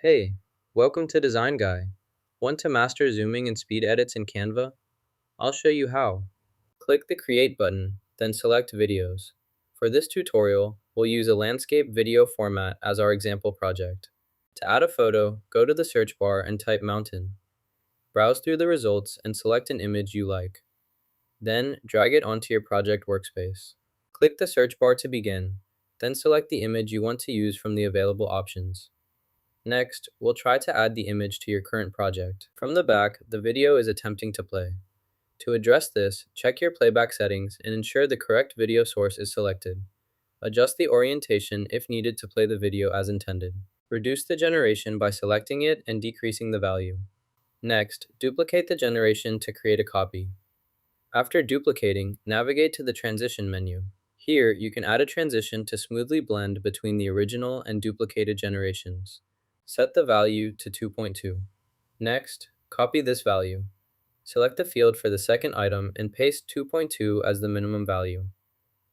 Hey, welcome to Design Guy. Want to master zooming and speed edits in Canva? I'll show you how. Click the Create button, then select Videos. For this tutorial, we'll use a landscape video format as our example project. To add a photo, go to the search bar and type mountain. Browse through the results and select an image you like. Then, drag it onto your project workspace. Click the search bar to begin, then select the image you want to use from the available options. Next, we'll try to add the image to your current project. From the back, the video is attempting to play. To address this, check your playback settings and ensure the correct video source is selected. Adjust the orientation if needed to play the video as intended. Reduce the generation by selecting it and decreasing the value. Next, duplicate the generation to create a copy. After duplicating, navigate to the Transition menu. Here, you can add a transition to smoothly blend between the original and duplicated generations. Set the value to 2.2. Next, copy this value. Select the field for the second item and paste 2.2 as the minimum value.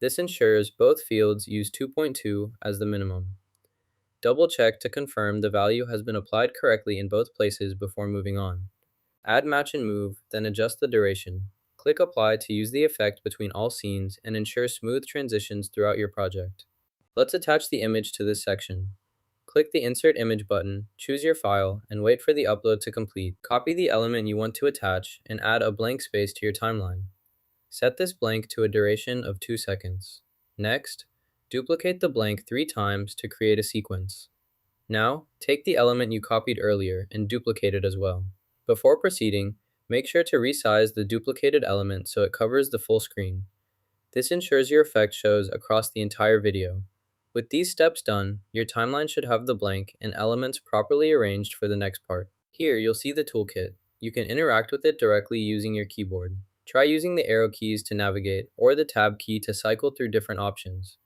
This ensures both fields use 2.2 as the minimum. Double check to confirm the value has been applied correctly in both places before moving on. Add match and move, then adjust the duration. Click Apply to use the effect between all scenes and ensure smooth transitions throughout your project. Let's attach the image to this section. Click the Insert Image button, choose your file, and wait for the upload to complete. Copy the element you want to attach and add a blank space to your timeline. Set this blank to a duration of 2 seconds. Next, duplicate the blank 3 times to create a sequence. Now, take the element you copied earlier and duplicate it as well. Before proceeding, make sure to resize the duplicated element so it covers the full screen. This ensures your effect shows across the entire video. With these steps done, your timeline should have the blank and elements properly arranged for the next part. Here, you'll see the toolkit. You can interact with it directly using your keyboard. Try using the arrow keys to navigate or the tab key to cycle through different options.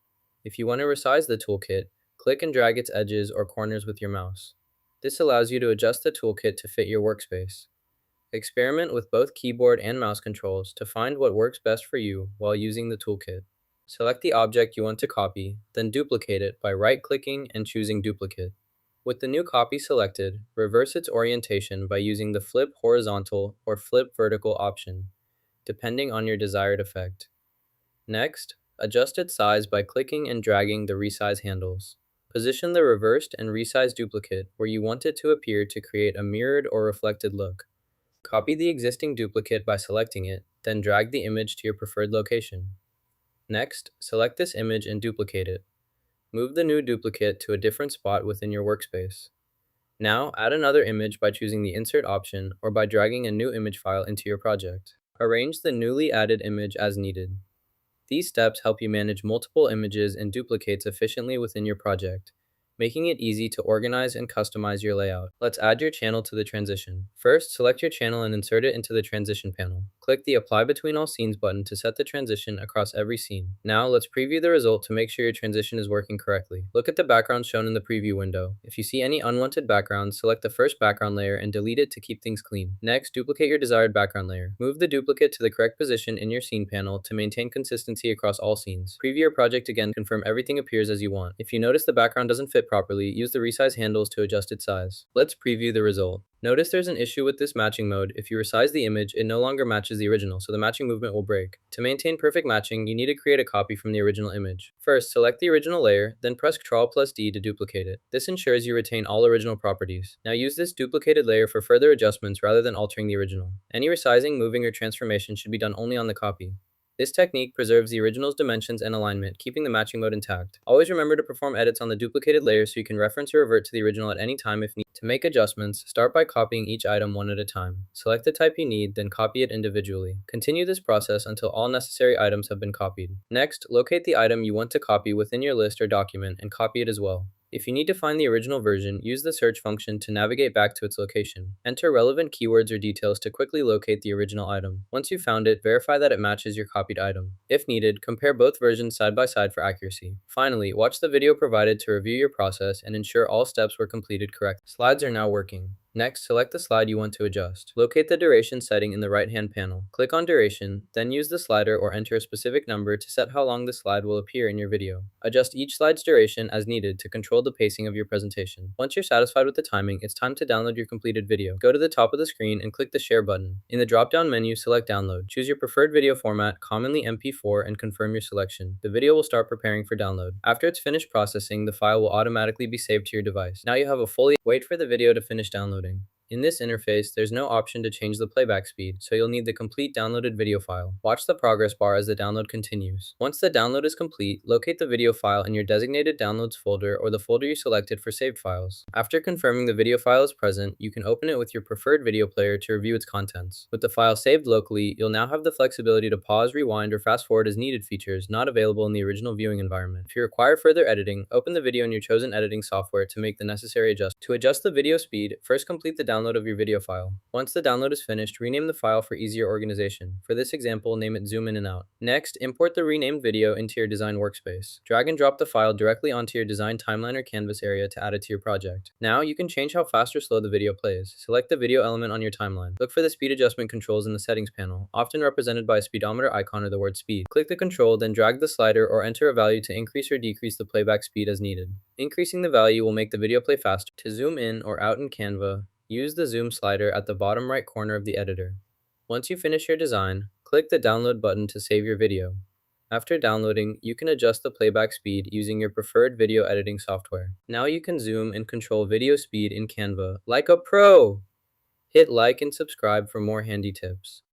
If you want to resize the toolkit, click and drag its edges or corners with your mouse. This allows you to adjust the toolkit to fit your workspace. Experiment with both keyboard and mouse controls to find what works best for you while using the toolkit. Select the object you want to copy, then duplicate it by right-clicking and choosing Duplicate. With the new copy selected, reverse its orientation by using the Flip Horizontal or Flip Vertical option, depending on your desired effect. Next, adjust its size by clicking and dragging the resize handles. Position the reversed and resized duplicate where you want it to appear to create a mirrored or reflected look. Copy the existing duplicate by selecting it, then drag the image to your preferred location. Next, select this image and duplicate it. Move the new duplicate to a different spot within your workspace. Now, add another image by choosing the Insert option or by dragging a new image file into your project. Arrange the newly added image as needed. These steps help you manage multiple images and duplicates efficiently within your project, making it easy to organize and customize your layout. Let's add your channel to the transition. First, select your channel and insert it into the transition panel. Click the Apply Between All Scenes button to set the transition across every scene. Now, let's preview the result to make sure your transition is working correctly. Look at the background shown in the preview window. If you see any unwanted backgrounds, select the first background layer and delete it to keep things clean. Next, duplicate your desired background layer. Move the duplicate to the correct position in your scene panel to maintain consistency across all scenes. Preview your project again to confirm everything appears as you want. If you notice the background doesn't fit properly, use the resize handles to adjust its size. Let's preview the result. Notice there's an issue with this matching mode. If you resize the image, it no longer matches the original, so the matching movement will break. To maintain perfect matching, you need to create a copy from the original image. First, select the original layer, then press Ctrl+D to duplicate it. This ensures you retain all original properties. Now use this duplicated layer for further adjustments rather than altering the original. Any resizing, moving, or transformation should be done only on the copy. This technique preserves the original's dimensions and alignment, keeping the matching mode intact. Always remember to perform edits on the duplicated layer so you can reference or revert to the original at any time if needed. To make adjustments, start by copying each item one at a time. Select the type you need, then copy it individually. Continue this process until all necessary items have been copied. Next, locate the item you want to copy within your list or document and copy it as well. If you need to find the original version, use the search function to navigate back to its location. Enter relevant keywords or details to quickly locate the original item. Once you've found it, verify that it matches your copied item. If needed, compare both versions side by side for accuracy. Finally, watch the video provided to review your process and ensure all steps were completed correctly. Slides are now working. Next, select the slide you want to adjust. Locate the duration setting in the right-hand panel. Click on Duration, then use the slider or enter a specific number to set how long the slide will appear in your video. Adjust each slide's duration as needed to control the pacing of your presentation. Once you're satisfied with the timing, it's time to download your completed video. Go to the top of the screen and click the Share button. In the drop-down menu, select Download. Choose your preferred video format, commonly MP4, and confirm your selection. The video will start preparing for download. After it's finished processing, the file will automatically be saved to your device. Now you have a fully... Wait for the video to finish downloading. In this interface, there's no option to change the playback speed, so you'll need the complete downloaded video file. Watch the progress bar as the download continues. Once the download is complete, locate the video file in your designated downloads folder or the folder you selected for saved files. After confirming the video file is present, you can open it with your preferred video player to review its contents. With the file saved locally, you'll now have the flexibility to pause, rewind, or fast forward as needed features not available in the original viewing environment. If you require further editing, open the video in your chosen editing software to make the necessary adjustments. To adjust the video speed, first complete the download of your video file. Once the download is finished, rename the file for easier organization. For this example, name it Zoom In and Out. Next, import the renamed video into your design workspace. Drag and drop the file directly onto your design timeline or canvas area to add it to your project. Now, you can change how fast or slow the video plays. Select the video element on your timeline. Look for the speed adjustment controls in the settings panel, often represented by a speedometer icon or the word speed. Click the control, then drag the slider or enter a value to increase or decrease the playback speed as needed. Increasing the value will make the video play faster. To zoom in or out in Canva, use the zoom slider at the bottom right corner of the editor. Once you finish your design, click the download button to save your video. After downloading, you can adjust the playback speed using your preferred video editing software. Now you can zoom and control video speed in Canva like a pro! Hit like and subscribe for more handy tips.